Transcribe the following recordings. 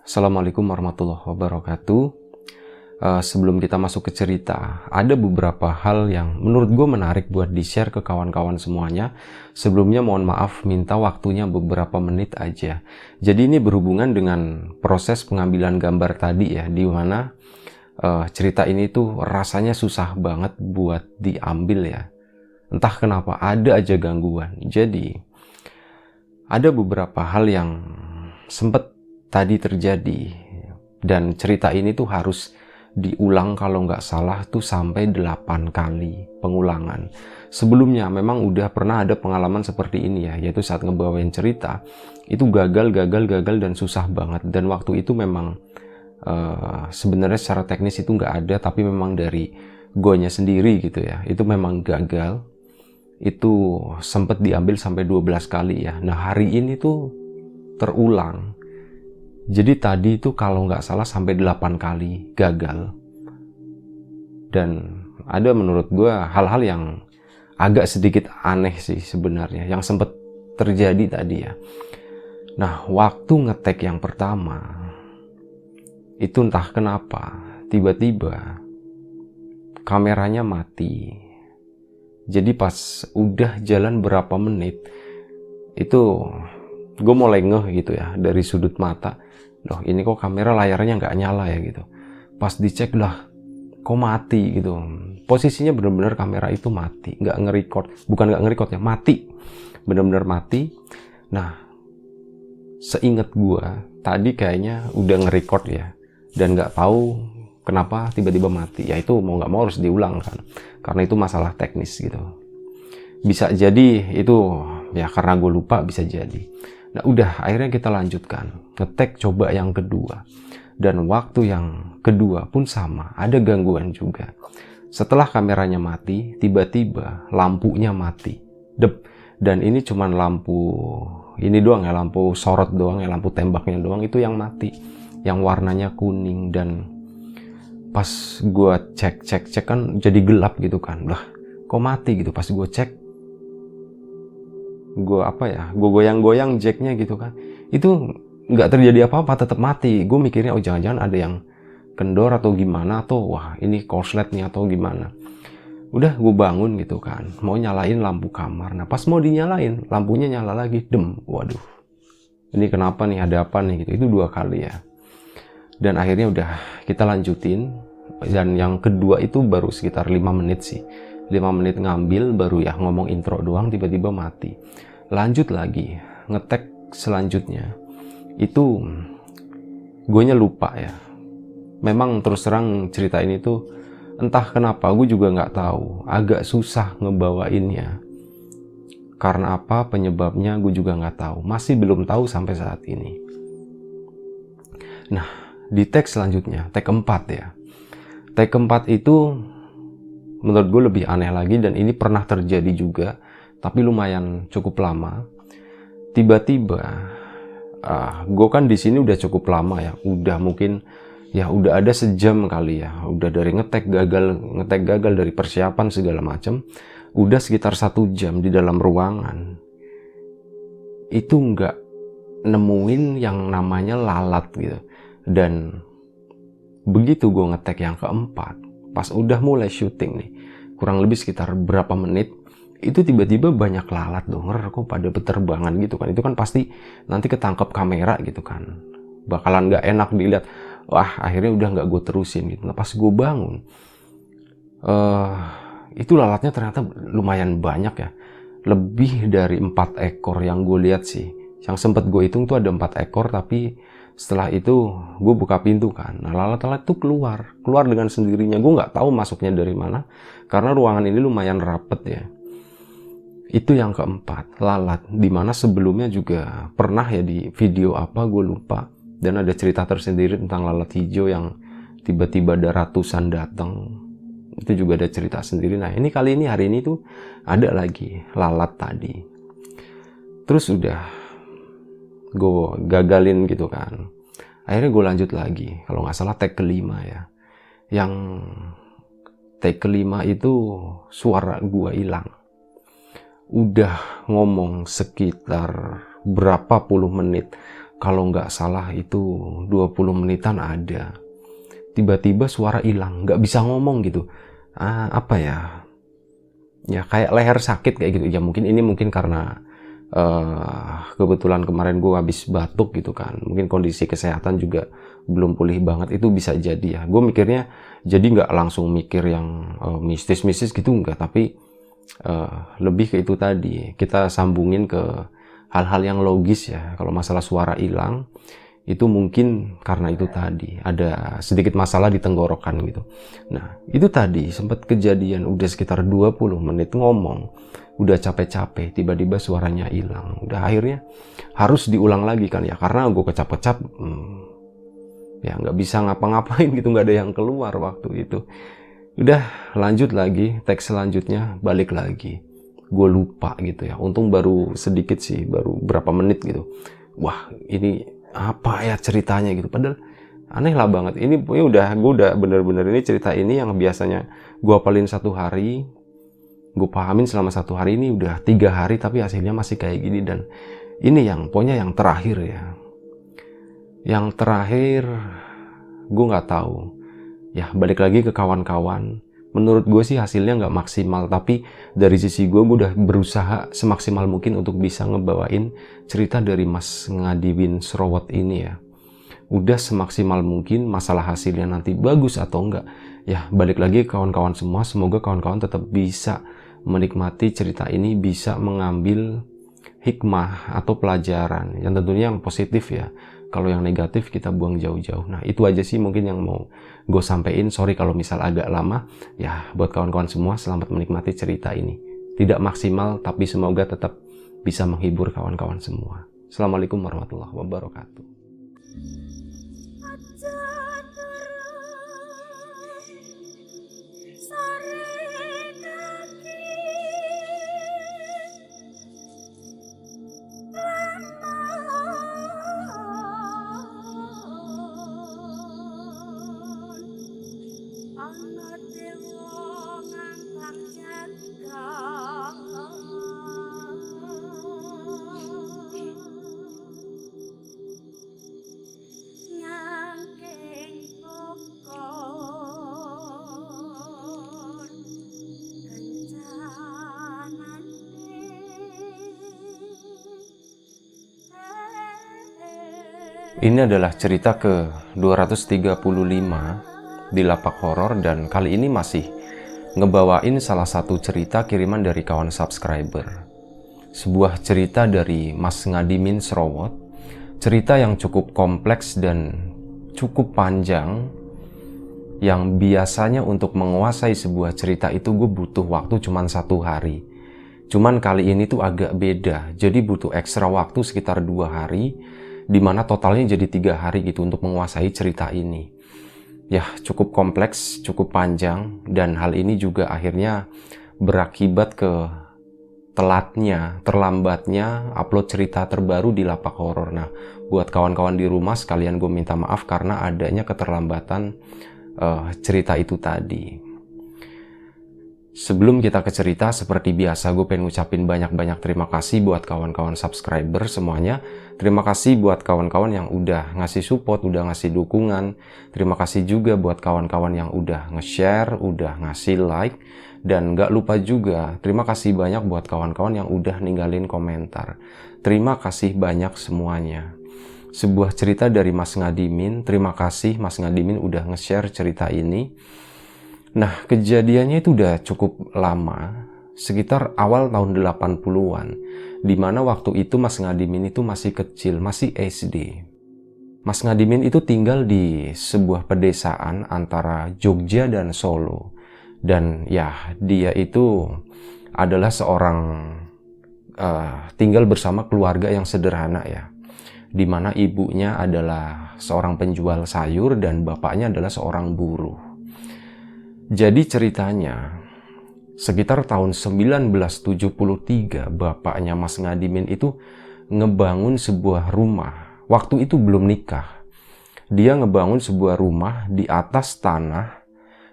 Assalamualaikum warahmatullahi wabarakatuh. Sebelum kita masuk ke cerita, ada beberapa hal yang menurut gue menarik buat di-share ke kawan-kawan semuanya. Sebelumnya mohon maaf, minta waktunya beberapa menit aja. Jadi ini berhubungan dengan proses pengambilan gambar tadi ya, di mana cerita ini tuh rasanya susah banget buat diambil ya. Entah kenapa, ada aja gangguan. Jadi, ada beberapa hal yang sempet tadi terjadi. Dan cerita ini tuh harus diulang kalau nggak salah tuh sampai 8 kali pengulangan. Sebelumnya memang udah pernah ada pengalaman seperti ini ya, yaitu saat ngebawain cerita itu gagal dan susah banget. Dan waktu itu memang sebenarnya secara teknis itu nggak ada, tapi memang dari gonya sendiri gitu ya, itu memang gagal. Itu sempat diambil sampai 12 kali ya. Nah hari ini tuh terulang. Jadi tadi itu kalau nggak salah sampai 8 kali gagal. Dan ada menurut gue hal-hal yang agak sedikit aneh sih sebenarnya yang sempat terjadi tadi ya. Nah waktu ngetek yang pertama itu entah kenapa tiba-tiba kameranya mati. Jadi pas udah jalan berapa menit itu gue mulai ngeh gitu ya dari sudut mata. Loh ini kok kamera layarnya nggak nyala ya gitu. Pas dicek lah kok mati gitu. Posisinya bener-bener kamera itu mati, nggak nge-record. Bukan nggak nge-record ya, mati. Bener-bener mati. Nah seinget gue tadi kayaknya udah nge-record ya. Dan nggak tahu kenapa tiba-tiba mati. Ya itu mau nggak mau harus diulang kan. Karena itu masalah teknis gitu. Bisa jadi itu ya karena gue lupa, bisa jadi. Nah udah akhirnya kita lanjutkan ngetek coba yang kedua, dan waktu yang kedua pun sama, ada gangguan juga. Setelah kameranya mati, tiba-tiba lampunya mati. Dan ini cuman lampu ini doang ya, lampu sorot doang ya, lampu tembaknya doang itu yang mati, yang warnanya kuning. Dan pas gue cek kan jadi gelap gitu kan, lah kok mati gitu. Pas gue cek, gue goyang-goyang jacknya gitu kan, itu nggak terjadi apa-apa, tetap mati. Gue mikirnya oh jangan-jangan ada yang kendor atau gimana, atau wah ini korslet nih atau gimana. Udah gue bangun gitu kan, mau nyalain lampu kamar. Nah pas mau dinyalain lampunya nyala lagi, waduh ini kenapa nih, ada apa nih gitu. Itu 2 kali ya. Dan akhirnya udah kita lanjutin, dan yang kedua itu baru sekitar 5 menit sih, 5 menit ngambil baru ya ngomong intro doang, tiba-tiba mati. Lanjut lagi ngetek selanjutnya, itu guenya lupa ya. Memang terus terang cerita ini tuh entah kenapa gue juga nggak tahu, agak susah ngebawainnya. Karena apa penyebabnya gue juga nggak tahu, masih belum tahu sampai saat ini. Nah di tag selanjutnya, tag keempat ya. Tag keempat itu menurut gue lebih aneh lagi, dan ini pernah terjadi juga, tapi lumayan cukup lama. Tiba-tiba, gue kan di sini udah cukup lama ya, udah mungkin ya udah ada sejam kali ya, udah dari ngetek gagal dari persiapan segala macam, udah sekitar 1 jam di dalam ruangan. Itu nggak nemuin yang namanya lalat gitu. Dan begitu gue ngetek yang keempat, pas udah mulai syuting nih, kurang lebih sekitar berapa menit, itu tiba-tiba banyak lalat donger kok pada berterbangan gitu kan. Itu kan pasti nanti ketangkep kamera gitu kan, bakalan nggak enak dilihat. Wah akhirnya udah nggak gue terusin gitu. Nah pas gue bangun, itu lalatnya ternyata lumayan banyak ya, lebih dari 4 ekor yang gue lihat sih. Yang sempet gue hitung tuh ada 4 ekor, tapi setelah itu gue buka pintu kan, nah lalat-lalat tuh keluar dengan sendirinya. Gue nggak tahu masuknya dari mana, karena ruangan ini lumayan rapet ya. Itu yang keempat, lalat. Dimana sebelumnya juga pernah ya di video apa gue lupa, dan ada cerita tersendiri tentang lalat hijau yang tiba-tiba ada ratusan datang. Itu juga ada cerita sendiri. Nah ini hari ini tuh ada lagi lalat tadi. Terus udah gue gagalin gitu kan. Akhirnya gue lanjut lagi, kalau nggak salah tag kelima ya. Yang tag kelima itu suara gue hilang. Udah ngomong sekitar berapa puluh menit kalau nggak salah itu 20 menitan ada. Tiba-tiba suara hilang, nggak bisa ngomong gitu. Apa ya? Ya kayak leher sakit kayak gitu. Ya mungkin karena kebetulan kemarin gue habis batuk gitu kan. Mungkin kondisi kesehatan juga belum pulih banget, itu bisa jadi ya. Gue mikirnya jadi nggak langsung mikir yang mistis-mistis gitu, nggak. Tapi lebih ke itu tadi. Kita sambungin ke hal-hal yang logis ya. Kalau masalah suara hilang, itu mungkin karena itu tadi ada sedikit masalah di tenggorokan gitu. Nah itu tadi sempat kejadian udah sekitar 20 menit ngomong, udah capek-capek, tiba-tiba suaranya hilang. Udah akhirnya harus diulang lagi kan ya, karena gue kecap-kecap ya nggak bisa ngapa-ngapain gitu, nggak ada yang keluar waktu itu. Udah lanjut lagi, teks selanjutnya balik lagi, gue lupa gitu ya. Untung baru sedikit sih, baru berapa menit gitu. Wah ini apa ya ceritanya gitu, padahal aneh lah banget. Ini gue udah bener-bener, ini cerita ini yang biasanya gue hafalin 1 hari, gue pahamin selama 1 hari, ini udah 3 hari tapi hasilnya masih kayak gini. Dan ini yang pokoknya yang terakhir ya, yang terakhir gue nggak tahu ya, balik lagi ke kawan-kawan. Menurut gue sih hasilnya nggak maksimal, tapi dari sisi gue udah berusaha semaksimal mungkin untuk bisa ngebawain cerita dari Mas Ngadiwin Srowot ini ya. Udah semaksimal mungkin, masalah hasilnya nanti bagus atau enggak, ya balik lagi ke kawan-kawan semua. Semoga kawan-kawan tetap bisa menikmati cerita ini, bisa mengambil hikmah atau pelajaran yang tentunya yang positif ya. Kalau yang negatif kita buang jauh-jauh. Nah itu aja sih mungkin yang mau gue sampein. Sorry kalau misal agak lama ya. Buat kawan-kawan semua, selamat menikmati cerita ini. Tidak maksimal tapi semoga tetap bisa menghibur kawan-kawan semua. Assalamualaikum warahmatullahi wabarakatuh. Ini adalah cerita ke 235 di Lapak Horor, dan kali ini masih ngebawain salah satu cerita kiriman dari kawan subscriber. Sebuah cerita dari Mas Ngadimin Srowot. Cerita yang cukup kompleks dan cukup panjang, yang biasanya untuk menguasai sebuah cerita itu gue butuh waktu cuman 1 hari. Cuman kali ini tuh agak beda, jadi butuh ekstra waktu sekitar 2 hari, dimana totalnya jadi 3 hari gitu untuk menguasai cerita ini. Ya cukup kompleks, cukup panjang, dan hal ini juga akhirnya berakibat ke terlambatnya upload cerita terbaru di Lapak Horor. Nah buat kawan-kawan di rumah sekalian gue minta maaf karena adanya keterlambatan cerita itu tadi. Sebelum kita ke cerita, seperti biasa gue pengen ngucapin banyak-banyak terima kasih buat kawan-kawan subscriber semuanya. Terima kasih buat kawan-kawan yang udah ngasih support, udah ngasih dukungan. Terima kasih juga buat kawan-kawan yang udah nge-share, udah ngasih like. Dan gak lupa juga, terima kasih banyak buat kawan-kawan yang udah ninggalin komentar. Terima kasih banyak semuanya. Sebuah cerita dari Mas Ngadimin. Terima kasih Mas Ngadimin udah nge-share cerita ini. Nah, kejadiannya itu udah cukup lama, sekitar awal tahun 80-an, dimana waktu itu Mas Ngadimin itu masih kecil, masih SD. Mas Ngadimin itu tinggal di sebuah pedesaan antara Jogja dan Solo. Dan ya, dia itu adalah seorang tinggal bersama keluarga yang sederhana ya. Dimana ibunya adalah seorang penjual sayur dan bapaknya adalah seorang buruh. Jadi ceritanya, sekitar tahun 1973, bapaknya Mas Ngadimin itu ngebangun sebuah rumah. Waktu itu belum nikah. Dia ngebangun sebuah rumah di atas tanah,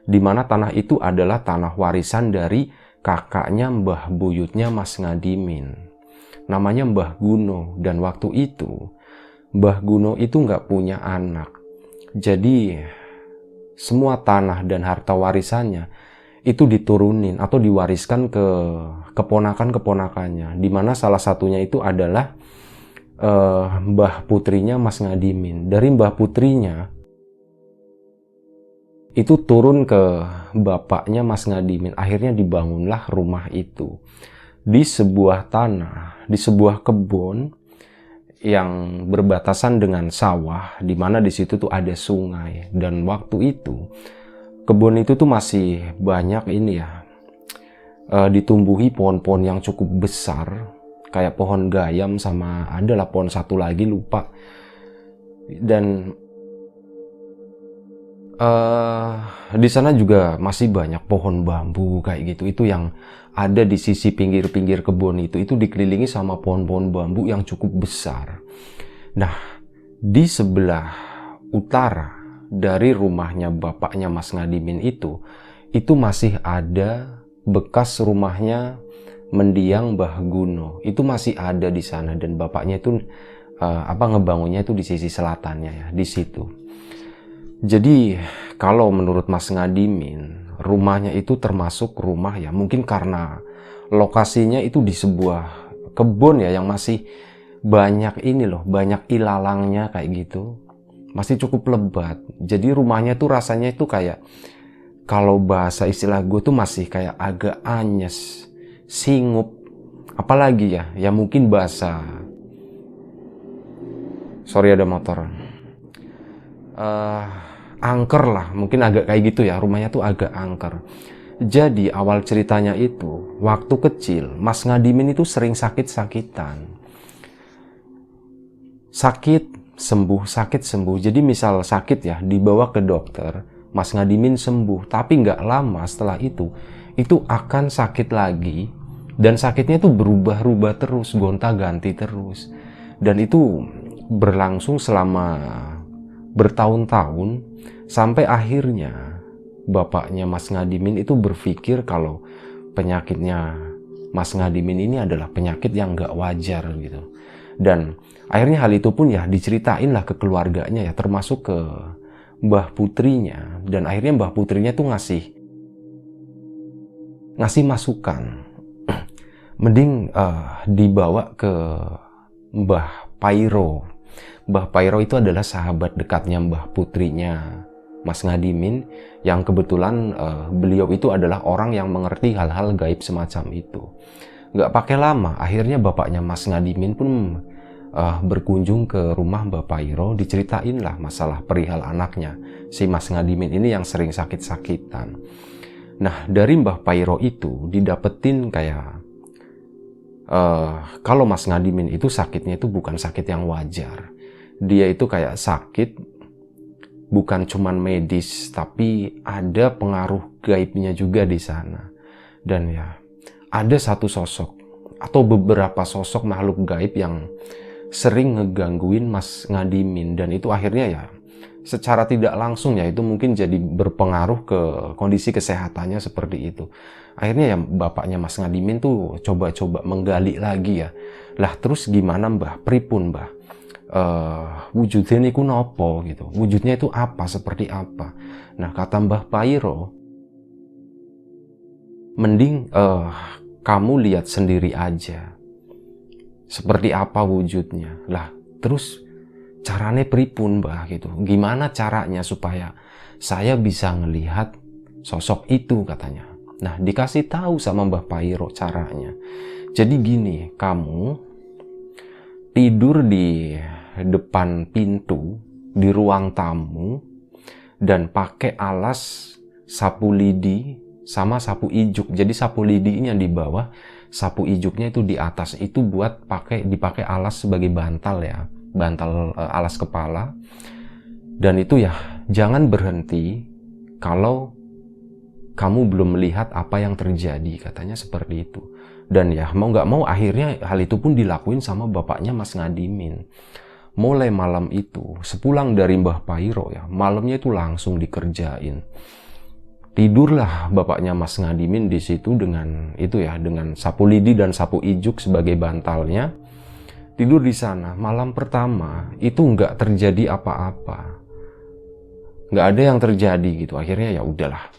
di mana tanah itu adalah tanah warisan dari kakaknya mbah buyutnya Mas Ngadimin. Namanya Mbah Guno, dan waktu itu Mbah Guno itu nggak punya anak. Jadi semua tanah dan harta warisannya itu diturunin atau diwariskan ke keponakan-keponakannya, dimana salah satunya itu adalah mbah putrinya Mas Ngadimin. Dari mbah putrinya itu turun ke bapaknya Mas Ngadimin. Akhirnya dibangunlah rumah itu di sebuah tanah, di sebuah kebun yang berbatasan dengan sawah, di mana di situ tuh ada sungai. Dan waktu itu kebun itu tuh masih banyak ini ya, ditumbuhi pohon-pohon yang cukup besar, kayak pohon gayam sama adalah pohon satu lagi lupa. Dan di sana juga masih banyak pohon bambu kayak gitu. Itu yang ada di sisi pinggir-pinggir kebun itu dikelilingi sama pohon-pohon bambu yang cukup besar. Nah, di sebelah utara dari rumahnya bapaknya Mas Ngadimin itu masih ada bekas rumahnya mendiang Mbah Guno. Itu masih ada di sana, dan bapaknya itu ngebangunnya itu di sisi selatannya ya, di situ. Jadi kalau menurut Mas Ngadimin, rumahnya itu termasuk rumah ya, mungkin karena lokasinya itu di sebuah kebun ya, yang masih banyak ini loh, banyak ilalangnya kayak gitu, masih cukup lebat. Jadi rumahnya tuh rasanya itu kayak, kalau bahasa istilah gue tuh masih kayak agak anyes, singup, apalagi ya mungkin bahasa, sorry ada motor, angker lah, mungkin agak kayak gitu ya, rumahnya tuh agak angker. Jadi awal ceritanya itu, waktu kecil Mas Ngadimin itu sering sakit-sakitan. Sakit sembuh. Jadi misal sakit ya, dibawa ke dokter, Mas Ngadimin sembuh. Tapi nggak lama setelah itu akan sakit lagi. Dan sakitnya itu berubah-ubah terus, gonta-ganti terus. Dan itu berlangsung selama bertahun-tahun, sampai akhirnya bapaknya Mas Ngadimin itu berpikir kalau penyakitnya Mas Ngadimin ini adalah penyakit yang nggak wajar gitu. Dan akhirnya hal itu pun ya diceritain lah ke keluarganya ya, termasuk ke mbah putrinya. Dan akhirnya mbah putrinya tuh ngasih masukan, mending dibawa ke Mbah Pairo. Mbah Pairo itu adalah sahabat dekatnya mbah putrinya Mas Ngadimin, yang kebetulan beliau itu adalah orang yang mengerti hal-hal gaib semacam itu. Nggak pakai lama, akhirnya bapaknya Mas Ngadimin pun berkunjung ke rumah Mbah Pairo. Diceritain lah masalah perihal anaknya, si Mas Ngadimin ini yang sering sakit-sakitan. Nah, dari Mbah Pairo itu didapetin kayak, kalau Mas Ngadimin itu sakitnya itu bukan sakit yang wajar. Dia itu kayak sakit bukan cuman medis, tapi ada pengaruh gaibnya juga di sana. Dan ya, ada satu sosok atau beberapa sosok makhluk gaib yang sering ngegangguin Mas Ngadimin. Dan itu akhirnya ya, secara tidak langsung ya, itu mungkin jadi berpengaruh ke kondisi kesehatannya seperti itu. Akhirnya ya bapaknya Mas Ngadimin tuh coba-coba menggali lagi ya. Lah terus gimana Mbah? Pripun Mbah? Wujudnya niku nopo gitu, wujudnya itu apa, seperti apa. Nah kata Mbah Pairo, mending kamu lihat sendiri aja seperti apa wujudnya. Lah terus caranya pripun Mbah gitu, gimana caranya supaya saya bisa ngelihat sosok itu katanya. Nah dikasih tahu sama Mbah Pairo caranya. Jadi gini, kamu tidur di depan pintu di ruang tamu dan pakai alas sapu lidi sama sapu ijuk. Jadi sapu lidinya di bawah, sapu ijuknya itu di atas. Itu buat dipakai alas sebagai bantal ya, bantal alas kepala. Dan itu ya jangan berhenti kalau kamu belum melihat apa yang terjadi, katanya seperti itu. Dan ya mau nggak mau akhirnya hal itu pun dilakuin sama bapaknya Mas Ngadimin. Mulai malam itu, sepulang dari Mbah Pairo ya, malamnya itu langsung dikerjain. Tidurlah bapaknya Mas Ngadimin di situ dengan itu ya, dengan sapu lidi dan sapu ijuk sebagai bantalnya. Tidur di sana. Malam pertama itu nggak terjadi apa-apa, nggak ada yang terjadi gitu. Akhirnya ya udahlah.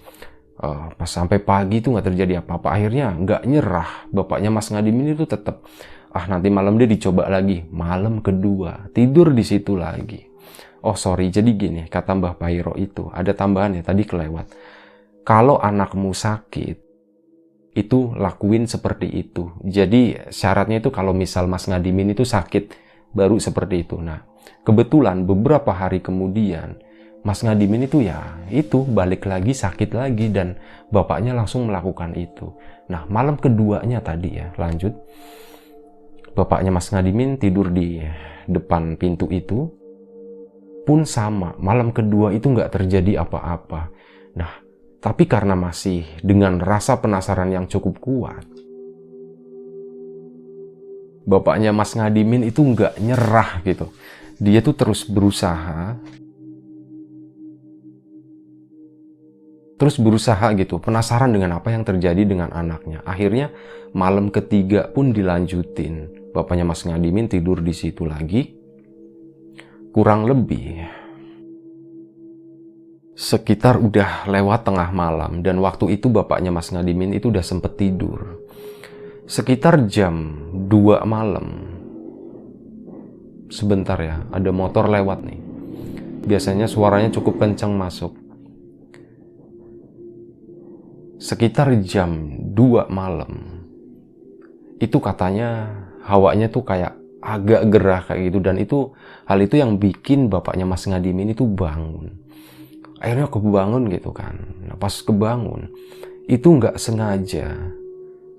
Pas sampai pagi itu nggak terjadi apa-apa. Akhirnya nggak nyerah. Bapaknya Mas Ngadimin itu tetap, nanti malam dia dicoba lagi. Malam kedua tidur di situ lagi. Oh sorry, jadi gini, kata Mbah Pairo itu ada tambahan ya, tadi kelewat. Kalau anakmu sakit, itu lakuin seperti itu. Jadi syaratnya itu kalau misal Mas Ngadimin itu sakit, baru seperti itu. Nah, kebetulan beberapa hari kemudian Mas Ngadimin itu balik lagi sakit lagi dan bapaknya langsung melakukan itu. Nah, malam keduanya tadi ya, lanjut. Bapaknya Mas Ngadimin tidur di depan pintu itu pun sama. Malam kedua itu nggak terjadi apa-apa. Nah, tapi karena masih dengan rasa penasaran yang cukup kuat, bapaknya Mas Ngadimin itu nggak nyerah gitu. Dia tuh terus berusaha gitu, penasaran dengan apa yang terjadi dengan anaknya. Akhirnya malam ketiga pun dilanjutin. Bapaknya Mas Ngadimin tidur di situ lagi. Kurang lebih sekitar udah lewat tengah malam, dan waktu itu bapaknya Mas Ngadimin itu udah sempet tidur. Sekitar jam 2 malam. Sebentar ya, ada motor lewat nih. Biasanya suaranya cukup kencang masuk. Sekitar jam 2 malam, itu katanya hawanya tuh kayak agak gerah kayak gitu, dan hal itu yang bikin bapaknya Mas Ngadimin itu bangun. Akhirnya kebangun gitu kan. Nah, pas kebangun, itu nggak sengaja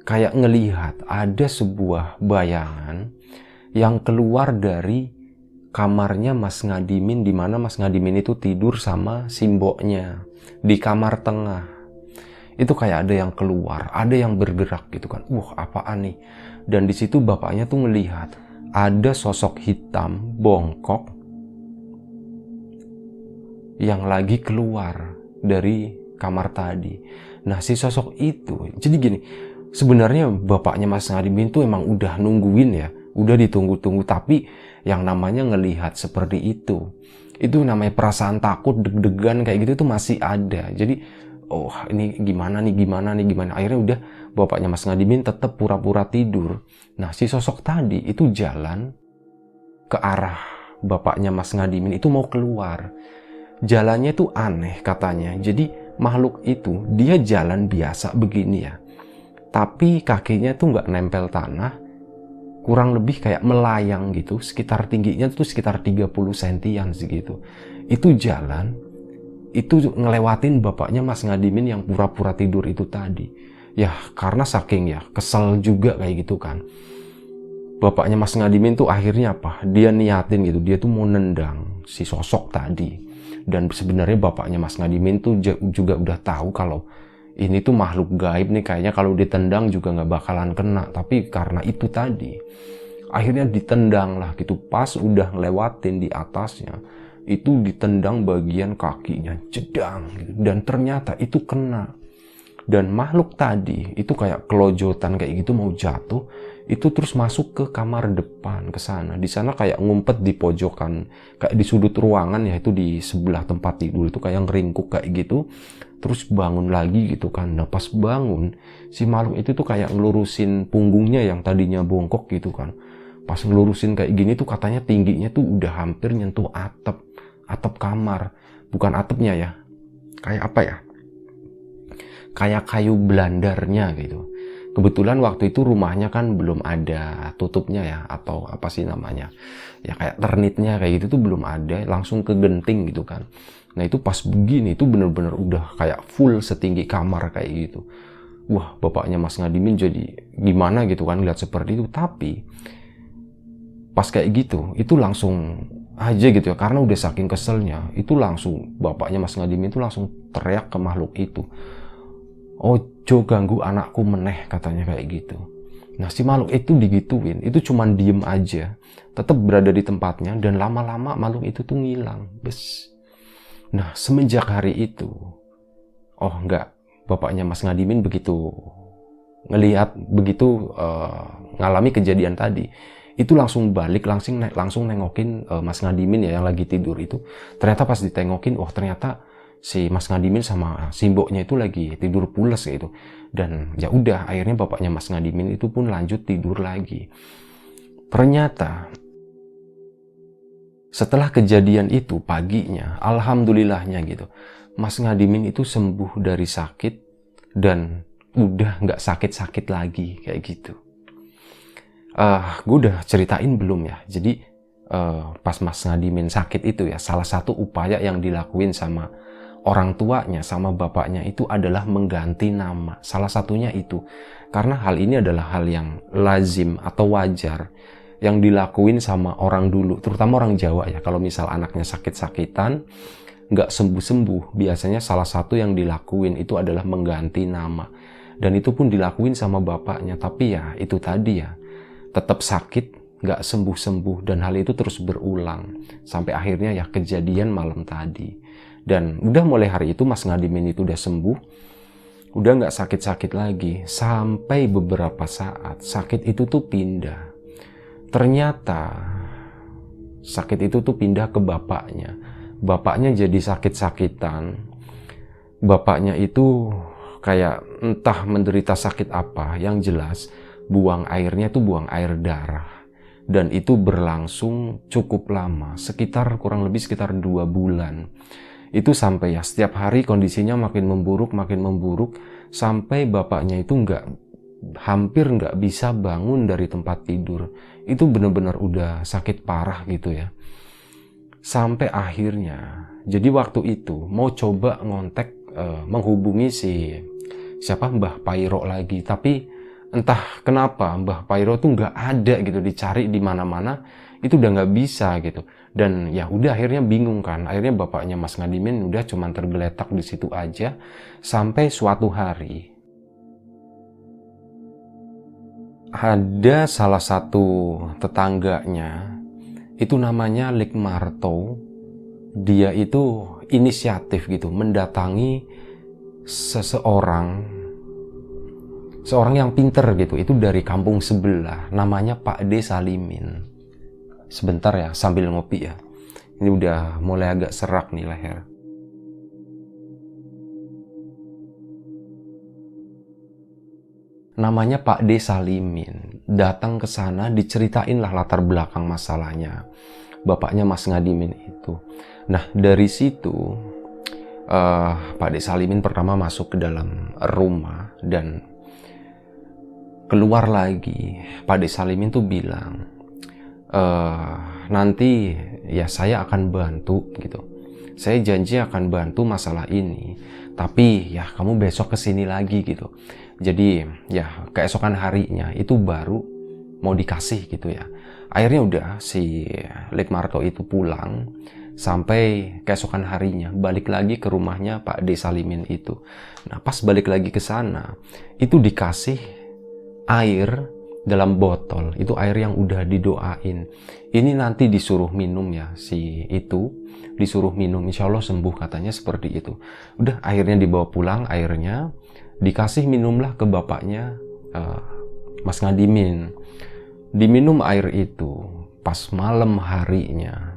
kayak ngelihat ada sebuah bayangan yang keluar dari kamarnya Mas Ngadimin, di mana Mas Ngadimin itu tidur sama simboknya di kamar tengah. Itu kayak ada yang keluar, ada yang bergerak gitu kan. Apaan nih? Dan di situ bapaknya tuh melihat ada sosok hitam bongkok yang lagi keluar dari kamar tadi. Nah, si sosok itu, jadi gini, sebenarnya bapaknya Mas Ngadimin tuh emang udah nungguin ya, udah ditunggu-tunggu, tapi yang namanya ngelihat seperti itu namanya perasaan takut, deg-degan kayak gitu tuh masih ada. Jadi ini gimana. Akhirnya udah bapaknya Mas Ngadimin tetap pura-pura tidur. Nah, si sosok tadi itu jalan ke arah bapaknya Mas Ngadimin itu mau keluar. Jalannya tuh aneh katanya. Jadi makhluk itu dia jalan biasa begini ya, tapi kakinya tuh nggak nempel tanah, kurang lebih kayak melayang gitu, sekitar tingginya tuh sekitar 30 sentian segitu. Itu jalan, itu ngelewatin bapaknya Mas Ngadimin yang pura-pura tidur itu tadi. Ya karena saking ya kesel juga kayak gitu kan, bapaknya Mas Ngadimin tuh akhirnya dia niatin gitu, dia tuh mau nendang si sosok tadi. Dan sebenarnya bapaknya Mas Ngadimin tuh juga udah tahu kalau ini tuh makhluk gaib nih, kayaknya kalau ditendang juga nggak bakalan kena. Tapi karena itu tadi, akhirnya ditendang lah gitu. Pas udah ngelewatin di atasnya, itu ditendang bagian kakinya, jedang gitu. Dan ternyata itu kena. Dan makhluk tadi itu kayak kelojotan kayak gitu mau jatuh, itu terus masuk ke kamar depan ke sana. Di sana kayak ngumpet di pojokan, kayak di sudut ruangan ya, itu di sebelah tempat tidur itu kayak ngeringkuk kayak gitu. Terus bangun lagi gitu kan. Nah, pas bangun, si makhluk itu tuh kayak ngelurusin punggungnya yang tadinya bongkok gitu kan. Pas ngelurusin kayak gini tuh katanya tingginya tuh udah hampir nyentuh atap kamar. Bukan atapnya ya, kayak apa ya, kayak kayu belandarnya gitu. Kebetulan waktu itu rumahnya kan belum ada tutupnya ya, atau apa sih namanya, ya kayak ternitnya kayak gitu tuh belum ada, langsung ke genting gitu kan. Nah itu pas begini itu bener-bener udah kayak full setinggi kamar kayak gitu. Wah, bapaknya Mas Ngadimin jadi gimana gitu kan lihat seperti itu. Tapi pas kayak gitu itu langsung aja gitu ya, karena udah saking keselnya, itu langsung bapaknya Mas Ngadimin itu langsung teriak ke makhluk itu, "Ojo ganggu anakku meneh," katanya kayak gitu. Nah si makhluk itu digituin, itu cuman diem aja, tetap berada di tempatnya, dan lama-lama makhluk itu tuh ngilang. Bes. Nah semenjak hari itu, bapaknya Mas Ngadimin begitu ngelihat, begitu ngalami kejadian tadi, Itu langsung balik, langsung nengokin Mas Ngadimin ya yang lagi tidur itu. Ternyata pas ditengokin, oh ternyata si Mas Ngadimin sama si mboknya itu lagi tidur pules gitu. Dan ya udah, akhirnya bapaknya Mas Ngadimin itu pun lanjut tidur lagi. Ternyata setelah kejadian itu paginya, alhamdulillahnya gitu, Mas Ngadimin itu sembuh dari sakit dan udah nggak sakit-sakit lagi kayak gitu. Gue udah ceritain belum ya? Jadi pas Mas Ngadimin sakit itu ya, salah satu upaya yang dilakuin sama orang tuanya, sama bapaknya itu adalah mengganti nama. Salah satunya itu. Karena hal ini adalah hal yang lazim atau wajar yang dilakuin sama orang dulu, terutama orang Jawa ya. Kalau misal anaknya sakit-sakitan, nggak sembuh-sembuh, biasanya salah satu yang dilakuin itu adalah mengganti nama. Dan itu pun dilakuin sama bapaknya. Tapi ya itu tadi ya, tetap sakit, nggak sembuh-sembuh, dan hal itu terus berulang sampai akhirnya ya kejadian malam tadi. Dan udah mulai hari itu Mas Ngadimin itu udah sembuh, udah nggak sakit-sakit lagi, sampai beberapa saat sakit itu tuh pindah. Ternyata sakit itu tuh pindah ke bapaknya. Bapaknya jadi sakit-sakitan. Bapaknya itu kayak entah menderita sakit apa, yang jelas buang airnya tuh buang air darah. Dan itu berlangsung cukup lama, kurang lebih sekitar 2 bulan. Itu sampai ya setiap hari kondisinya makin memburuk, sampai bapaknya itu hampir nggak bisa bangun dari tempat tidur. Itu benar-benar udah sakit parah gitu ya. Sampai akhirnya, jadi waktu itu mau coba menghubungi siapa Mbah Pairo lagi, tapi entah kenapa Mbah Pairo tuh nggak ada gitu, dicari di mana-mana itu udah nggak bisa gitu. Dan ya udah akhirnya bingung kan. Akhirnya bapaknya Mas Ngadimin udah cuman tergeletak di situ aja sampai suatu hari ada salah satu tetangganya, itu namanya Likmarto. Dia itu inisiatif gitu mendatangi seorang yang pinter gitu, itu dari kampung sebelah, namanya Pak D Salimin. Sebentar ya, sambil ngopi ya, ini udah mulai agak serak nih leher. Namanya Pak D Salimin. Datang ke sana, diceritain lah latar belakang masalahnya bapaknya Mas Ngadimin itu. Nah dari situ Pak D Salimin pertama masuk ke dalam rumah dan keluar lagi. Pak D Salimin tuh bilang, nanti ya saya akan bantu gitu. Saya janji akan bantu masalah ini. Tapi ya kamu besok kesini lagi gitu. Jadi ya keesokan harinya itu baru mau dikasih gitu ya. Akhirnya udah si Likmarto itu pulang. Sampai keesokan harinya balik lagi ke rumahnya Pak D Salimin itu. Nah pas balik lagi ke sana itu dikasih air dalam botol. Itu air yang udah didoain. Ini nanti disuruh minum ya, si itu disuruh minum, insya Allah sembuh katanya seperti itu. Udah akhirnya dibawa pulang airnya, dikasih minumlah ke bapaknya Mas Ngadimin. Diminum air itu pas malam harinya.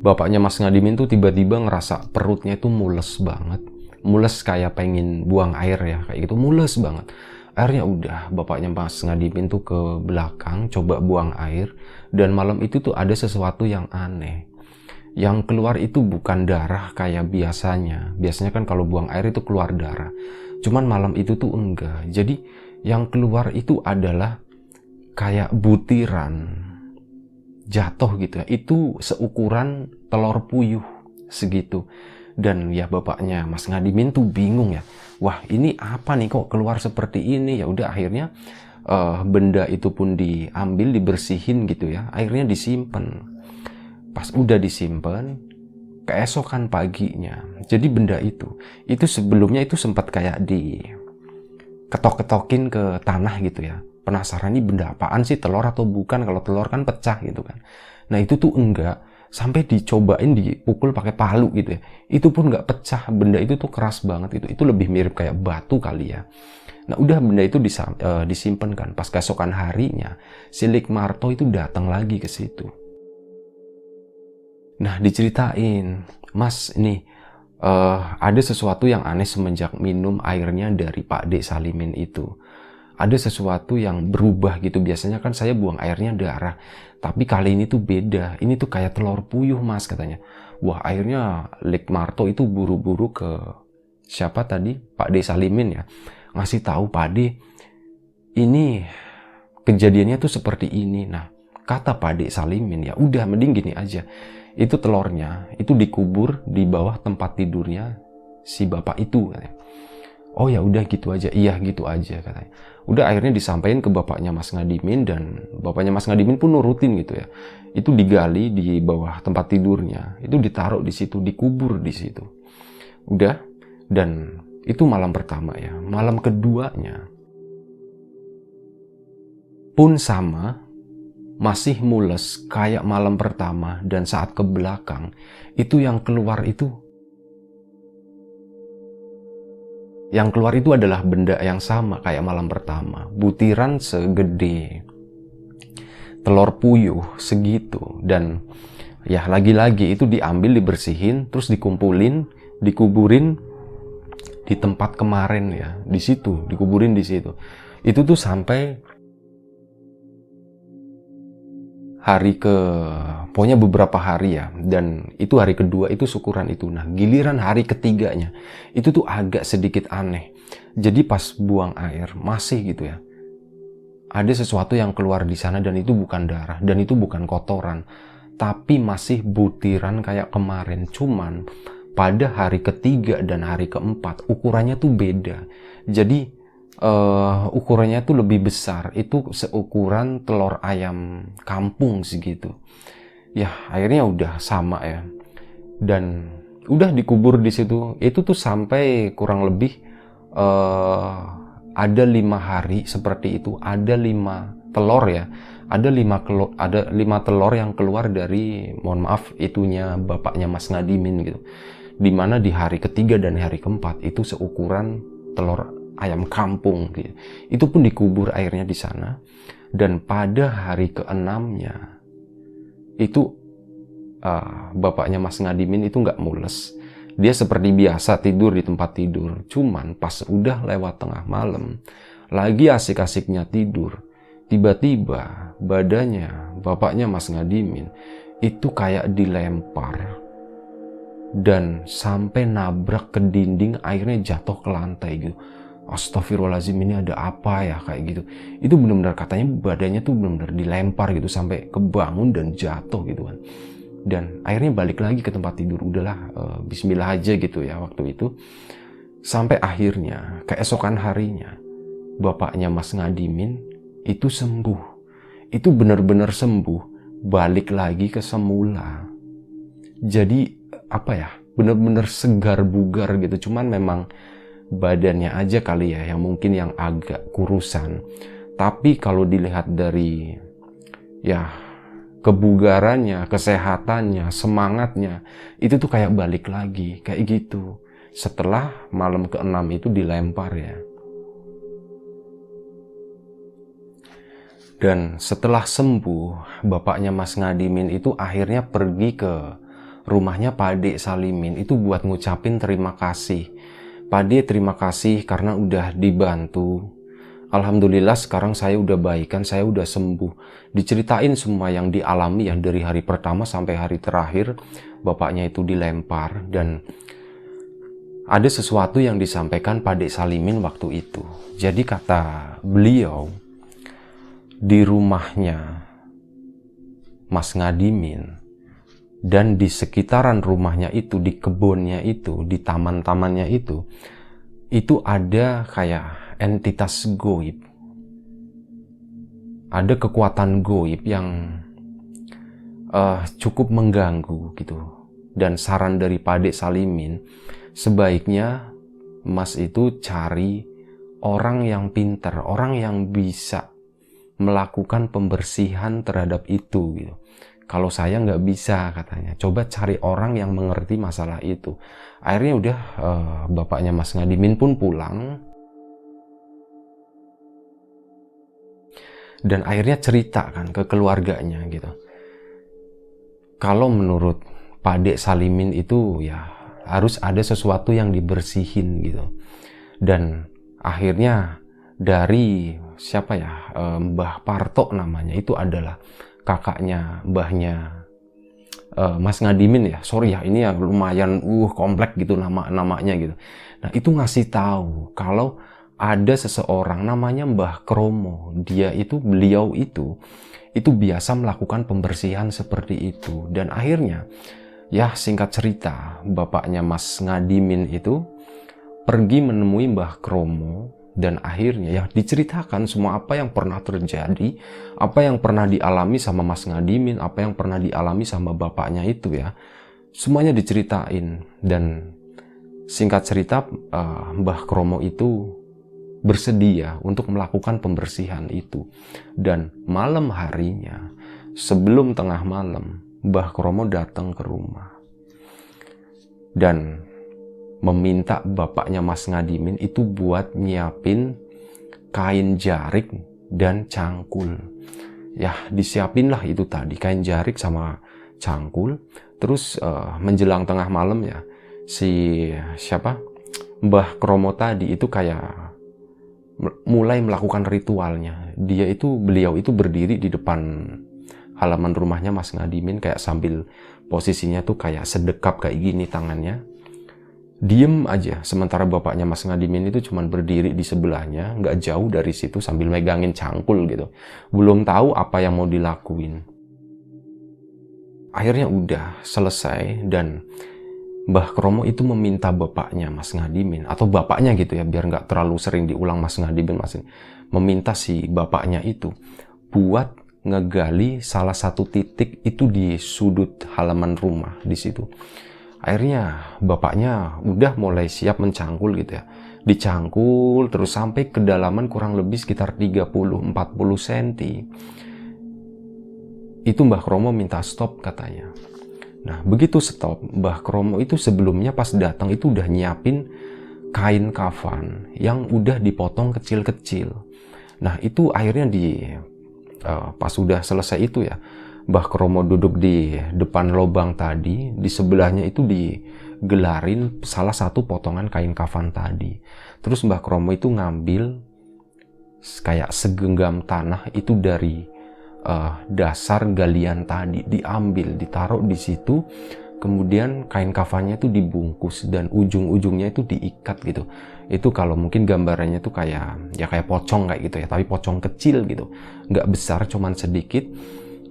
Bapaknya Mas Ngadimin tuh tiba-tiba ngerasa perutnya itu mules banget. Mules kayak pengen buang air ya, kayak gitu, mules banget. Akhirnya udah bapaknya Mas Ngadimin tuh ke belakang coba buang air. Dan malam itu tuh ada sesuatu yang aneh. Yang keluar itu bukan darah kayak biasanya. Biasanya kan kalau buang air itu keluar darah. Cuman malam itu tuh enggak. Jadi yang keluar itu adalah kayak butiran jatuh gitu ya. Itu seukuran telur puyuh segitu. Dan ya bapaknya Mas Ngadimin tuh bingung ya. Wah ini apa nih kok keluar seperti ini? Ya udah akhirnya benda itu pun diambil, dibersihin gitu ya. Akhirnya disimpan. Pas udah disimpan, keesokan paginya. Jadi benda itu sebelumnya itu sempat kayak diketok-ketokin ke tanah gitu ya. Penasaran nih benda apaan sih, telur atau bukan? Kalau telur kan pecah gitu kan. Nah itu tuh enggak. Sampai dicobain dipukul pakai palu gitu ya. Itu pun nggak pecah. Benda itu tuh keras banget. Itu lebih mirip kayak batu kali ya. Nah udah benda itu disimpan kan. Pas keesokan harinya si Likmarto itu datang lagi ke situ. Nah diceritain, Mas ini ada sesuatu yang aneh semenjak minum airnya dari Pak D Salimin itu. Ada sesuatu yang berubah gitu. Biasanya kan saya buang airnya darah, tapi kali ini tuh beda. Ini tuh kayak telur puyuh, Mas, katanya. Wah, akhirnya Likmarto itu buru-buru ke siapa tadi? Pak D Salimin ya. Ngasih tahu Pak D, ini kejadiannya tuh seperti ini. Nah, kata Pak D Salimin, ya udah mending gini aja. Itu telurnya itu dikubur di bawah tempat tidurnya si bapak itu, katanya. Oh ya udah gitu aja. Iya gitu aja, katanya. Udah akhirnya disampaikan ke bapaknya Mas Ngadimin, dan bapaknya Mas Ngadimin pun nurutin gitu ya. Itu digali di bawah tempat tidurnya, itu ditaruh di situ, dikubur di situ. Udah, dan itu malam pertama ya. Malam keduanya pun sama, masih mules kayak malam pertama, dan saat ke belakang itu yang keluar itu adalah benda yang sama kayak malam pertama. Butiran segede telur puyuh segitu, dan ya lagi-lagi itu diambil, dibersihin, terus dikumpulin, dikuburin di tempat kemarin ya, di situ, dikuburin di situ. Itu tuh sampai pokoknya beberapa hari ya, dan itu hari kedua itu syukuran itu. Nah giliran hari ketiganya itu tuh agak sedikit aneh. Jadi pas buang air masih gitu ya, ada sesuatu yang keluar di sana, dan itu bukan darah, dan itu bukan kotoran, tapi masih butiran kayak kemarin. Cuman pada hari ketiga dan hari keempat ukurannya tuh beda. Jadi ukurannya tuh lebih besar, itu seukuran telur ayam kampung segitu. Ya akhirnya udah sama ya, dan udah dikubur di situ. Itu tuh sampai kurang lebih ada 5 hari seperti itu. Ada 5 telur ya, ada 5 telur yang keluar dari, mohon maaf, itunya bapaknya Mas Ngadimin gitu. Dimana di hari ketiga dan hari keempat itu seukuran telur ayam kampung gitu. Itu pun dikubur airnya di sana. Dan pada hari keenamnya itu bapaknya Mas Ngadimin itu nggak mules. Dia seperti biasa tidur di tempat tidur. Cuman pas udah lewat tengah malam, lagi asik-asiknya tidur, tiba-tiba badannya bapaknya Mas Ngadimin itu kayak dilempar dan sampai nabrak ke dinding, akhirnya jatuh ke lantai gitu. Astagfirullahaladzim, ini ada apa ya, kayak gitu. Itu benar-benar katanya badannya tuh benar-benar dilempar gitu sampai kebangun dan jatuh gitu kan. Dan akhirnya balik lagi ke tempat tidur. Udahlah, bismillah aja gitu ya waktu itu. Sampai akhirnya keesokan harinya bapaknya Mas Ngadimin itu sembuh. Itu benar-benar sembuh, balik lagi ke semula. Jadi apa ya, benar-benar segar bugar gitu. Cuman memang badannya aja kali ya yang mungkin yang agak kurusan. Tapi kalau dilihat dari ya kebugarannya, kesehatannya, semangatnya, itu tuh kayak balik lagi kayak gitu setelah malam ke-6 itu dilempar ya. Dan setelah sembuh, bapaknya Mas Ngadimin itu akhirnya pergi ke rumahnya Pak D Salimin itu buat ngucapin terima kasih. Pak D, terima kasih karena udah dibantu. Alhamdulillah sekarang saya udah baikan, saya udah sembuh. Diceritain semua yang dialami ya, dari hari pertama sampai hari terakhir bapaknya itu dilempar. Dan ada sesuatu yang disampaikan Pak D Salimin waktu itu. Jadi kata beliau, di rumahnya Mas Ngadimin dan di sekitaran rumahnya itu, di kebunnya itu, di taman-tamannya itu ada kayak entitas goib. Ada kekuatan goib yang cukup mengganggu gitu. Dan saran dari Pak D Salimin, sebaiknya Mas itu cari orang yang pintar, orang yang bisa melakukan pembersihan terhadap itu gitu. Kalau saya nggak bisa, katanya, coba cari orang yang mengerti masalah itu. Akhirnya udah bapaknya Mas Ngadimin pun pulang. dan akhirnya cerita kan ke keluarganya gitu. Kalau menurut Pak Dek Salimin itu ya harus ada sesuatu yang dibersihin gitu. Dan akhirnya dari siapa ya, Mbah Parto namanya, itu adalah kakaknya mbahnya Mas Ngadimin ya. Sorry ya, ini ya lumayan kompleks gitu namanya gitu. Nah, itu ngasih tahu kalau ada seseorang namanya Mbah Kromo. Beliau itu biasa melakukan pembersihan seperti itu. Dan akhirnya ya singkat cerita, bapaknya Mas Ngadimin itu pergi menemui Mbah Kromo, dan akhirnya ya diceritakan semua apa yang pernah terjadi, apa yang pernah dialami sama Mas Ngadimin, apa yang pernah dialami sama bapaknya itu ya. Semuanya diceritain, dan singkat cerita Mbah Kromo itu bersedia untuk melakukan pembersihan itu. Dan malam harinya, sebelum tengah malam, Mbah Kromo datang ke rumah dan meminta bapaknya Mas Ngadimin itu buat nyiapin kain jarik dan cangkul. Ya, disiapin lah itu tadi, kain jarik sama cangkul. Terus menjelang tengah malam ya, Mbah Kromo tadi itu kayak mulai melakukan ritualnya. Beliau itu berdiri di depan halaman rumahnya Mas Ngadimin, kayak sambil posisinya tuh kayak sedekap kayak gini tangannya. Diem aja, sementara bapaknya Mas Ngadimin itu cuman berdiri di sebelahnya, nggak jauh dari situ sambil megangin cangkul gitu. Belum tahu apa yang mau dilakuin. Akhirnya udah selesai, dan Mbah Kromo itu meminta bapaknya Mas Ngadimin, atau bapaknya gitu ya, biar nggak terlalu sering diulang Mas Ngadimin, meminta si bapaknya itu buat ngegali salah satu titik itu di sudut halaman rumah di situ. Akhirnya bapaknya udah mulai siap mencangkul gitu ya. Dicangkul terus sampai kedalaman kurang lebih sekitar 30-40 cm. Itu Mbah Kromo minta stop katanya. Nah, begitu stop, Mbah Kromo itu sebelumnya pas datang itu udah nyiapin kain kafan yang udah dipotong kecil-kecil. Nah, itu akhirnya pas udah selesai itu ya, Mbah Kromo duduk di depan lubang tadi, di sebelahnya itu digelarin salah satu potongan kain kafan tadi. Terus Mbah Kromo itu ngambil kayak segenggam tanah itu dari dasar galian tadi, diambil, ditaruh di situ. Kemudian kain kafannya itu dibungkus dan ujung-ujungnya itu diikat gitu. Itu kalau mungkin gambarannya tuh kayak pocong kayak gitu ya, tapi pocong kecil gitu, nggak besar, cuman sedikit.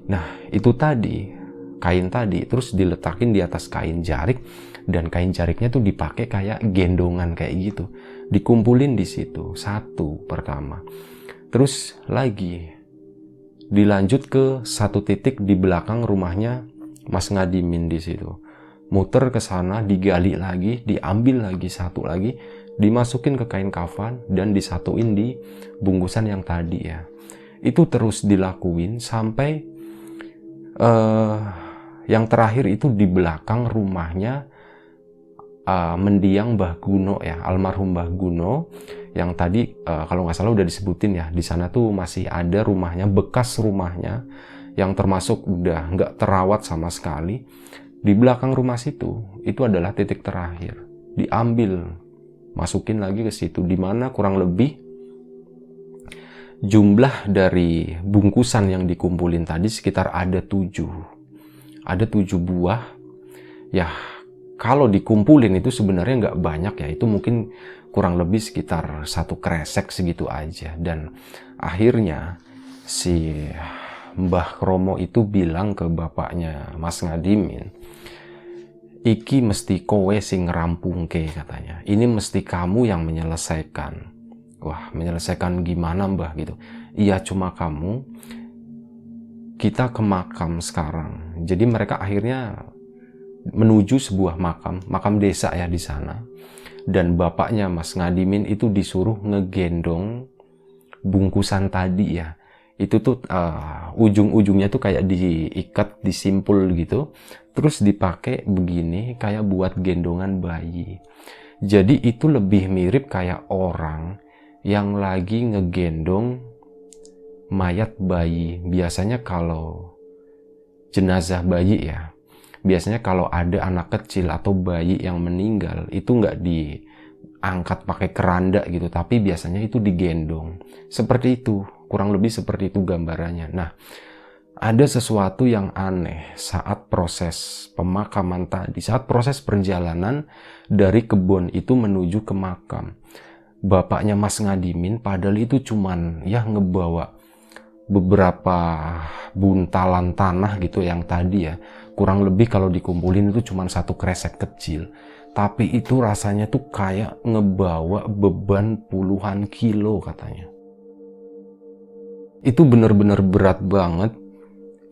Nah, itu tadi, kain tadi, terus diletakin di atas kain jarik, dan kain jariknya tuh dipakai kayak gendongan kayak gitu. Dikumpulin di situ, satu pertama. Terus lagi, dilanjut ke satu titik di belakang rumahnya Mas Ngadimin di situ. Muter ke sana, digali lagi, diambil lagi satu lagi, dimasukin ke kain kafan, dan disatuin di bungkusan yang tadi ya. Itu terus dilakuin sampai yang terakhir itu di belakang rumahnya mendiang Mbah Guno ya, almarhum Mbah Guno, yang tadi kalau nggak salah udah disebutin ya, di sana tuh masih ada rumahnya, bekas rumahnya yang termasuk udah nggak terawat sama sekali. Di belakang rumah situ itu adalah titik terakhir, diambil, masukin lagi ke situ, dimana kurang lebih jumlah dari bungkusan yang dikumpulin tadi sekitar ada 7 buah ya. Kalau dikumpulin itu sebenarnya nggak banyak ya, itu mungkin kurang lebih sekitar 1 kresek segitu aja. Dan akhirnya si Mbah Kromo itu bilang ke bapaknya Mas Ngadimin, iki mesti kowe sing ngerampungke katanya, ini mesti kamu yang menyelesaikan. Wah, menyelesaikan gimana Mbah gitu? Iya, cuma kamu, kita ke makam sekarang. Jadi mereka akhirnya menuju sebuah makam desa ya di sana. Dan bapaknya Mas Ngadimin itu disuruh ngegendong bungkusan tadi ya. Itu tuh ujung-ujungnya tuh kayak diikat, disimpul gitu. Terus dipakai begini kayak buat gendongan bayi. Jadi itu lebih mirip kayak orang yang lagi ngegendong mayat bayi. Biasanya kalau jenazah bayi ya, biasanya kalau ada anak kecil atau bayi yang meninggal, itu nggak diangkat pakai keranda gitu, tapi biasanya itu digendong. Seperti itu, kurang lebih seperti itu gambarannya. Nah, ada sesuatu yang aneh saat proses pemakaman tadi, saat proses perjalanan dari kebun itu menuju ke makam. Bapaknya Mas Ngadimin padahal itu cuman ya ngebawa beberapa buntalan tanah gitu yang tadi ya, kurang lebih kalau dikumpulin itu cuman satu kresek kecil. Tapi itu rasanya tuh kayak ngebawa beban puluhan kilo katanya. Itu bener-bener berat banget.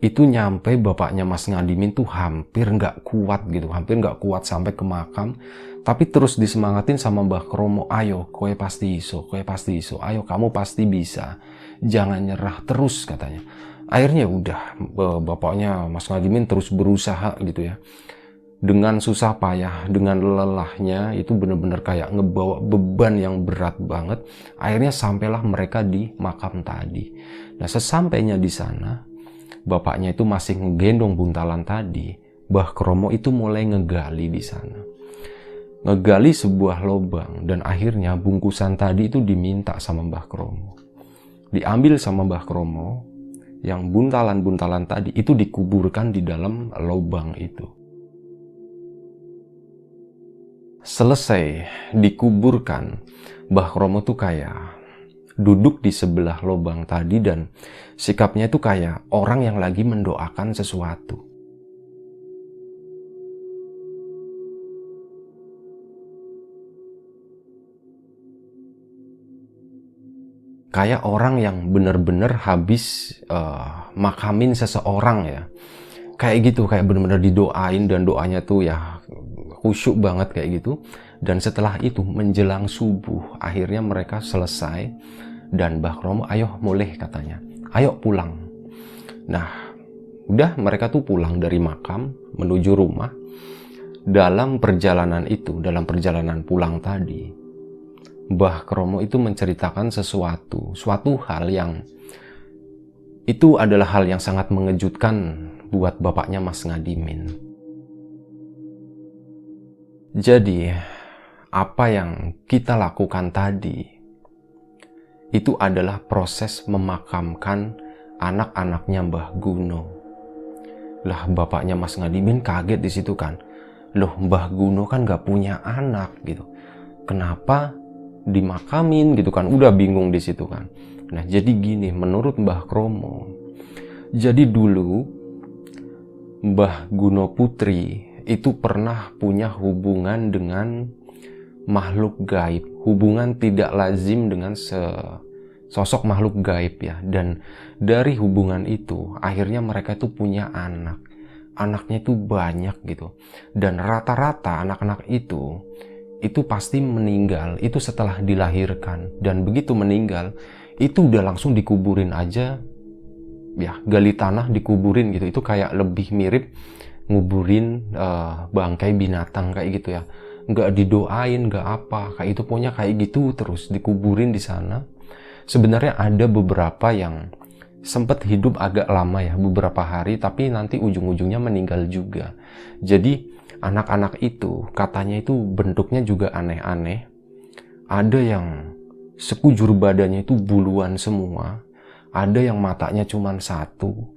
Itu nyampe bapaknya Mas Ngadimin tuh hampir nggak kuat gitu, hampir nggak kuat sampai ke makam, tapi terus disemangatin sama Mbah Kromo, ayo kowe pasti iso, ayo kamu pasti bisa, jangan nyerah terus katanya. Akhirnya udah, bapaknya Mas Ngadimin terus berusaha gitu ya, dengan susah payah, dengan lelahnya, itu bener-bener kayak ngebawa beban yang berat banget. Akhirnya sampailah mereka di makam tadi. Nah, sesampainya di sana, bapaknya itu masih ngegendong buntalan tadi, Mbah Kromo itu mulai ngegali di sana. Ngegali sebuah lubang, dan akhirnya bungkusan tadi itu diminta sama Mbah Kromo. Diambil sama Mbah Kromo, yang buntalan-buntalan tadi itu dikuburkan di dalam lubang itu. Selesai dikuburkan, Mbah Kromo tuh kayak duduk di sebelah lubang tadi dan sikapnya itu kayak orang yang lagi mendoakan sesuatu. Kayak orang yang bener-bener habis makamin seseorang ya. Kayak gitu, kayak bener-bener didoain dan doanya tuh ya khusyuk banget kayak gitu. Dan setelah itu menjelang subuh, akhirnya mereka selesai. Dan Mbah Kromo, ayo mulai katanya, ayo pulang. Nah, udah mereka tuh pulang dari makam menuju rumah. Dalam perjalanan itu, dalam perjalanan pulang tadi, Mbah Kromo itu menceritakan suatu hal yang itu adalah hal yang sangat mengejutkan buat bapaknya Mas Ngadimin. Jadi, apa yang kita lakukan tadi itu adalah proses memakamkan anak-anaknya Mbah Guno. Lah, bapaknya Mas Ngadimin kaget di situ kan. Loh, Mbah Guno kan gak punya anak gitu. Kenapa dimakamin gitu kan? Udah bingung di situ kan. Nah, jadi gini, menurut Mbah Kromo. Jadi dulu Mbah Guno Putri itu pernah punya hubungan dengan makhluk gaib, hubungan tidak lazim dengan sosok makhluk gaib ya. Dan dari hubungan itu akhirnya mereka itu punya anaknya itu banyak gitu, dan rata-rata anak-anak itu pasti meninggal itu setelah dilahirkan, dan begitu meninggal itu udah langsung dikuburin aja ya, gali tanah dikuburin gitu. Itu kayak lebih mirip nguburin bangkai binatang kayak gitu ya, nggak didoain, nggak apa, kayak itu punya kayak gitu terus dikuburin di sana. Sebenarnya ada beberapa yang sempat hidup agak lama ya, beberapa hari, tapi nanti ujung-ujungnya meninggal juga. Jadi anak-anak itu katanya itu bentuknya juga aneh-aneh. Ada yang sekujur badannya itu buluan semua, ada yang matanya cuma satu,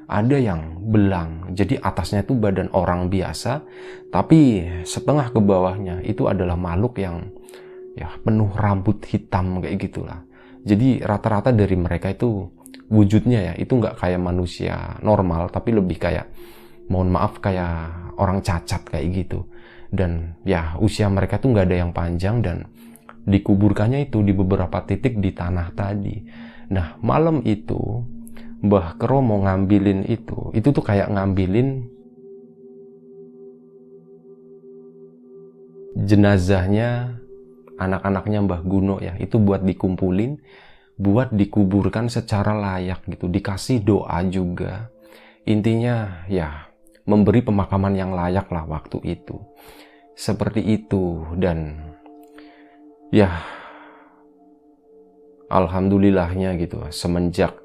ada yang belang, jadi atasnya itu badan orang biasa, tapi setengah ke bawahnya itu adalah makhluk yang ya penuh rambut hitam kayak gitulah. Jadi rata-rata dari mereka itu wujudnya ya itu nggak kayak manusia normal, tapi lebih kayak, mohon maaf, kayak orang cacat kayak gitu. Dan ya usia mereka tuh nggak ada yang panjang, dan dikuburkannya itu di beberapa titik di tanah tadi. Nah, malam itu Mbah Kromo ngambilin itu tuh kayak ngambilin jenazahnya anak-anaknya Mbah Guno ya, itu buat dikumpulin, buat dikuburkan secara layak gitu, dikasih doa juga. Intinya ya memberi pemakaman yang layak lah waktu itu. Seperti itu. Dan ya alhamdulillahnya gitu, semenjak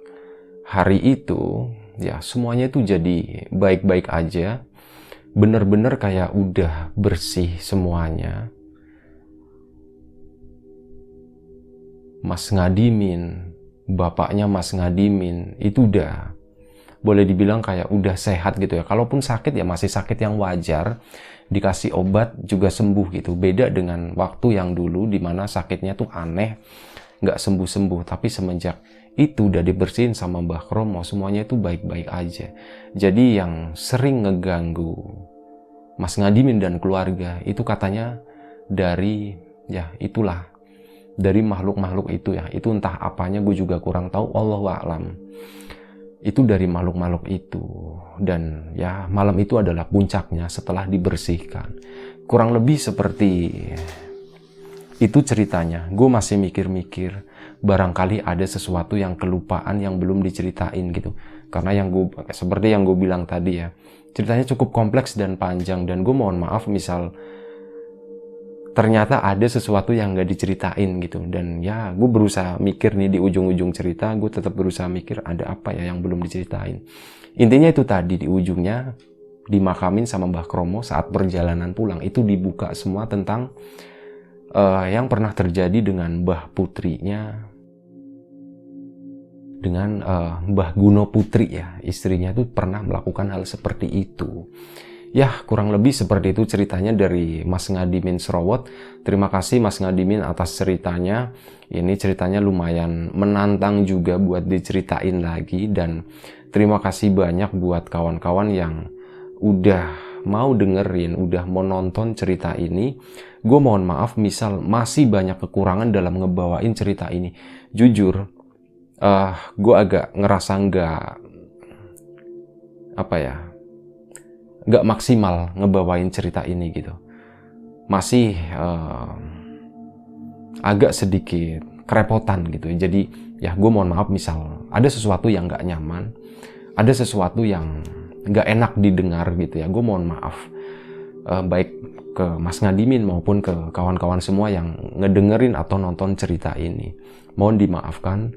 hari itu ya semuanya itu jadi baik-baik aja, bener-bener kayak udah bersih semuanya. Mas Ngadimin, bapaknya Mas Ngadimin itu udah boleh dibilang kayak udah sehat gitu ya. Kalaupun sakit ya masih sakit yang wajar, dikasih obat juga sembuh gitu. Beda dengan waktu yang dulu dimana sakitnya tuh aneh, nggak sembuh-sembuh. Tapi semenjak itu udah dibersihin sama Mbah Kromo, semuanya itu baik-baik aja. Jadi yang sering ngeganggu Mas Ngadimin dan keluarga itu katanya dari ya itulah, dari makhluk-makhluk itu ya. Itu entah apanya gue juga kurang tahu, Allahu a'lam. Itu dari makhluk-makhluk itu. Dan ya malam itu adalah puncaknya setelah dibersihkan. Kurang lebih seperti itu ceritanya. Gue masih mikir-mikir, barangkali ada sesuatu yang kelupaan yang belum diceritain gitu. Karena seperti yang gue bilang tadi ya, ceritanya cukup kompleks dan panjang. Dan gue mohon maaf misal ternyata ada sesuatu yang gak diceritain gitu. Dan ya gue berusaha mikir nih di ujung-ujung cerita, gue tetap berusaha mikir ada apa ya yang belum diceritain. Intinya itu tadi, di ujungnya dimakamin sama Mbah Kromo saat perjalanan pulang. Itu dibuka semua tentang yang pernah terjadi dengan Mbah Putrinya, dengan Mbah Guno Putri ya, istrinya tuh pernah melakukan hal seperti itu. Ya, kurang lebih seperti itu ceritanya dari Mas Ngadimin Srowot. Terima kasih Mas Ngadimin atas ceritanya. Ini ceritanya lumayan menantang juga buat diceritain lagi. Dan terima kasih banyak buat kawan-kawan yang udah mau dengerin, udah mau nonton cerita ini. Gue mohon maaf misal masih banyak kekurangan dalam ngebawain cerita ini. Jujur, gue agak ngerasa nggak maksimal ngebawain cerita ini gitu. Masih agak sedikit kerepotan gitu. Jadi ya gue mohon maaf misal ada sesuatu yang nggak nyaman, ada sesuatu yang nggak enak didengar gitu ya. Gue mohon maaf, baik ke Mas Ngadimin maupun ke kawan-kawan semua yang ngedengerin atau nonton cerita ini. Mohon dimaafkan.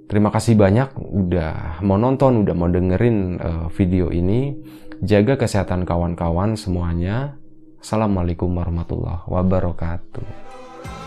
Terima kasih banyak udah mau nonton, udah mau dengerin video ini. Jaga kesehatan kawan-kawan semuanya. Assalamualaikum warahmatullahi wabarakatuh.